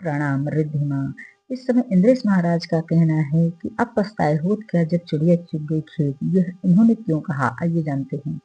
प्रणाम रिद्धिमा। इस समय इंद्रेश महाराज का कहना है कि अब पछताए होत क्या जब चिड़िया चुग गई खेत। यह इन्होंने क्यों कहा, आइए जानते हैं।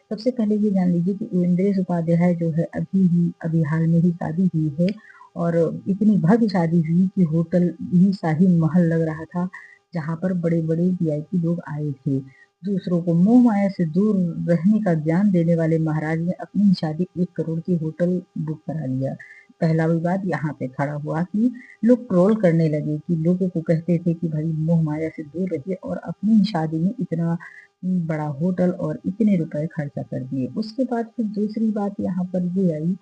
सबसे पहले ये जान लीजिए कि इंद्रेश उपाध्याय जो है अभी हाल में ही शादी हुई है और इतनी भव्य शादी हुई कि होटल ही शाही महल लग रहा था, जहाँ पर बड़े बड़े वीआईपी लोग आए थे। दूसरों को मोह माया से दूर रहने का ज्ञान देने वाले महाराज ने अपनी शादी 1 करोड़ की होटल बुक करा लिया। पहला विवाद यहाँ पे खड़ा हुआ कि लोग ट्रोल करने लगे कि लोगों को कहते थे कि भाई मोह माया से दूर रहिए और अपनी शादी में इतना बड़ा होटल और इतने रुपए खर्चा कर दिए। उसके बाद फिर दूसरी बात यहाँ पर ये आई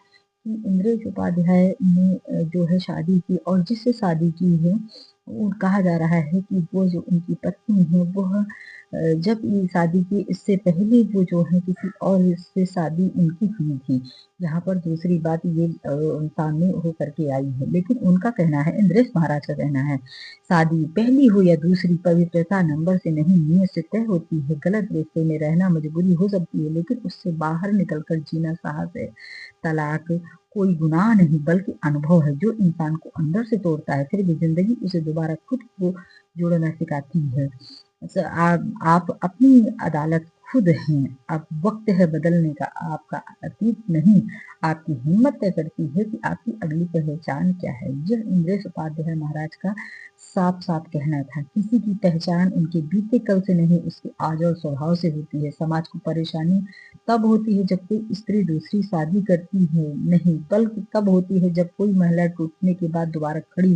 कि इंद्रेश उपाध्याय ने जो है शादी की और जिससे शादी की है वो कहा जा रहा है कि वो जो उनकी पत्नी है वह जब ये शादी की इससे पहले वो जो है किसी और से शादी उनकी हुई थी। यहाँ पर दूसरी बात ये सामने होकर के आई है, लेकिन उनका कहना है, इंद्रेश महाराज का कहना है, शादी पहली हो या दूसरी पवित्रता नंबर से नहीं नियत से तय होती है। गलत रिश्ते में रहना मजबूरी हो सकती है, लेकिन उससे बाहर निकलकर जीना साहस है। तलाक कोई गुनाह नहीं बल्कि अनुभव है जो इंसान को अंदर से तोड़ता है, फिर भी जिंदगी उसे दोबारा खुद को जोड़ना सिखाती है। आप अपनी अदालत खुद हैं। अब वक्त है बदलने का, आपका अतीत नहीं, आपकी हिम्मत तय करती है कि आपकी अगली पहचान क्या है। यह इंद्रेश उपाध्याय महाराज का साफ साफ कहना था। किसी की पहचान उनके बीते कल से नहीं, उसके आज और स्वभाव से होती है। समाज को परेशानी तब होती है जब कोई स्त्री दूसरी शादी करती है नहीं, बल्कि तब होती है जब कोई महिला टूटने के बाद दोबारा खड़ी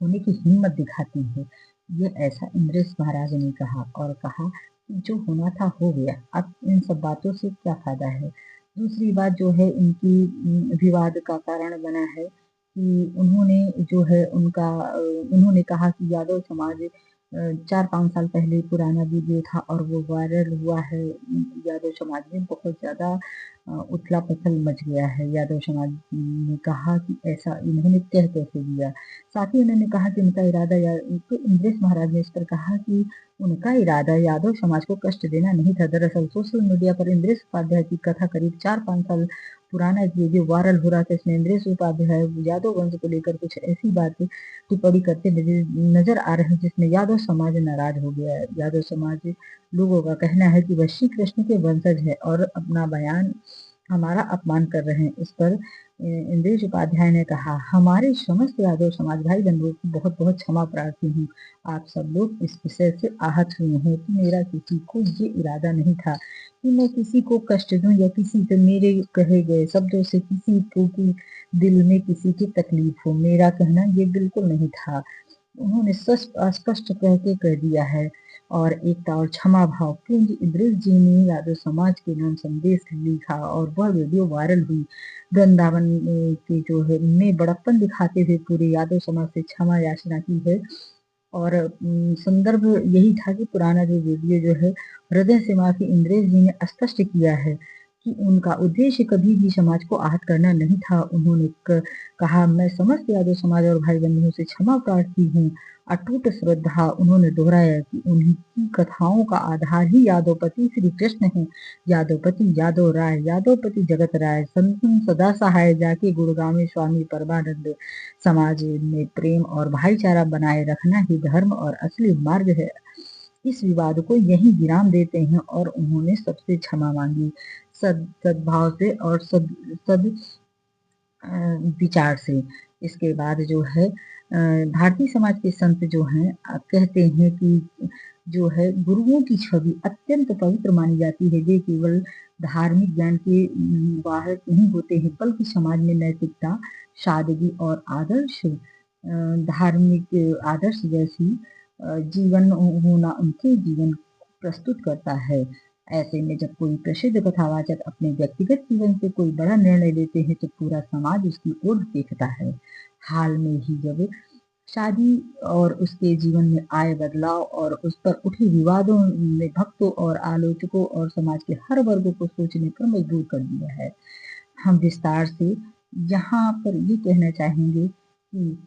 होने की हिम्मत दिखाती है। ये ऐसा इंद्रेश महाराज ने कहा और कहा कि जो होना था हो गया, अब इन सब बातों से क्या फायदा है। दूसरी बात जो है इनकी विवाद का कारण बना है कि उन्होंने जो है उन्होंने कहा कि यादव समाज 4-5 साल पहले पुराना वीडियो था और वो वायरल हुआ है। यादव समाज में बहुत ज्यादा उथला पुथल मच गया है। यादव समाज ने कहा कि ऐसा इन्होंने कह कैसे दिया। साथ ही उन्होंने कहा कि उनका इरादा तो इंद्रेश महाराज ने इस पर कहा कि उनका इरादा यादव समाज को कष्ट देना नहीं था। दरअसल सोशल मीडिया पर इंद्रेश उपाध्याय की कथा करीब 4-5 साल पुराना एक वीडियो वायरल हो रहा था। इसमें इंद्रेश उपाध्याय यादव वंश को लेकर कुछ ऐसी बातें टिप्पणी करते नजर आ रहे हैं जिसमें यादव समाज नाराज हो गया है। यादव समाज लोगों का कहना है कि वह श्री कृष्ण के वंशज है और अपना बयान हमारा अपमान कर रहे हैं। इस पर इंद्रेश उपाध्याय ने कहा, हमारे समस्त यादव समाज भाई बंधुओं की बहुत बहुत क्षमा प्रार्थी हूँ। आप सब लोग इस विषय से आहत हुए हैं कि मेरा किसी को ये इरादा नहीं था कि मैं किसी को कष्ट दूं या किसी से मेरे कहे गए शब्दों से किसी को की दिल में किसी की तकलीफ हो। मेरा कहना ये बिल्कुल नहीं था। उन्होंने स्पष्ट कह दिया है और एकता और क्षमा भाव पूंज इंद्रेश जी ने यादव समाज के नाम संदेश लिखा और वह वीडियो वायरल हुई। वृंदावन के जो है में बड़प्पन दिखाते हुए पूरे यादव समाज से क्षमा याचना की है और संदर्भ यही था कि पुराना जो वीडियो जो है हृदय से माफी इंद्रेश जी ने स्पष्ट किया है कि उनका उद्देश्य कभी भी समाज को आहत करना नहीं था। उन्होंने कहा, मैं समस्त यादव समाज और भाई बंधुओं से क्षमा प्रार्थी हूँ। अटूट श्रद्धा उन्होंने दोहराया कि उनकी कथाओं का आधार ही यादवपति श्री कृष्ण है। यादवपति यादव राय, यादवपति जगत राय, संतन सदा सहाय जाके गुरुगामी स्वामी परमानंद। समाज में प्रेम और भाईचारा बनाए रखना ही धर्म और असली मार्ग है। इस विवाद को यही विराम देते हैं और उन्होंने सबसे क्षमा मांगी सद्भाव से और सद विचार से। इसके बाद जो है भारतीय समाज के संत जो हैं कहते हैं कि जो है गुरुओं की छवि अत्यंत पवित्र मानी जाती है। वे केवल धार्मिक ज्ञान के वाहक नहीं होते हैं बल्कि समाज में नैतिकता, सादगी और आदर्श धार्मिक आदर्श जैसी जीवन होना उनके जीवन प्रस्तुत करता है। ऐसे में जब कोई प्रसिद्ध कथावाचक अपने व्यक्तिगत जीवन से कोई बड़ा निर्णय लेते हैं तो पूरा समाज उसकी ओर देखता है। हाल में ही जब शादी और उसके जीवन में आए बदलाव और उस पर उठे विवादों ने भक्तों और आलोचकों और समाज के हर वर्ग को सोचने पर मजबूर कर दिया है। हम विस्तार से यहाँ पर ये कहना चाहेंगे कि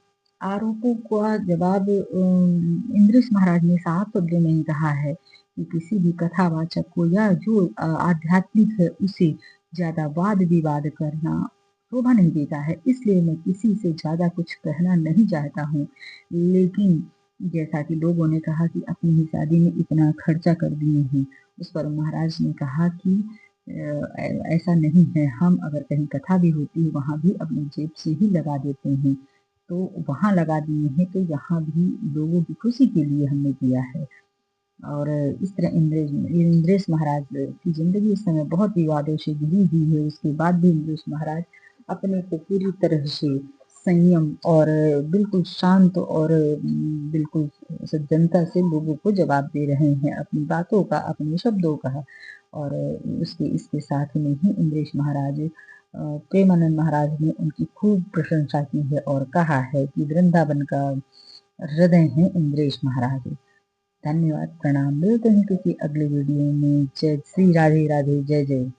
आरोपों का जवाब इंद्रेश महाराज ने साफ शब्दों में ही कहा है कि किसी भी कथावाचक को या जो आध्यात्मिक है उसे ज्यादा वाद विवाद करना शोभा नहीं देता है, इसलिए मैं किसी से ज़्यादा कुछ कहना नहीं चाहता हूँ। लेकिन जैसा कि लोगों ने कहा कि अपनी ही शादी में इतना खर्चा कर दिए हैं, उस पर महाराज ने कहा कि ऐसा नहीं है, हम अगर कहीं कथा भी होती है, वहाँ भी अपनी जेब से ही लगा देते हैं। तो वहाँ लगा दिए हैं, तो यहाँ भी लोगों की खुशी के लिए हमने किया है। और इस तरह इंद्रेश महाराज की ज़िंदगी इस समय बहुत विवादों से घिरी हुई है। उसके बाद भी इंद्रेश महाराज अपने को पूरी तरह से संयम और बिल्कुल शांत और बिल्कुल सज्जनता से लोगों को जवाब दे रहे हैं अपनी बातों का, अपने शब्दों का। और उसके इसके साथ में ही इंद्रेश महाराज प्रेमानंद महाराज ने उनकी खूब प्रशंसा की है और कहा है कि वृंदावन का हृदय है इंद्रेश महाराज। धन्यवाद, प्रणाम। मिलते हैं किसी अगले वीडियो में। जय श्री राधे राधे, जय जय।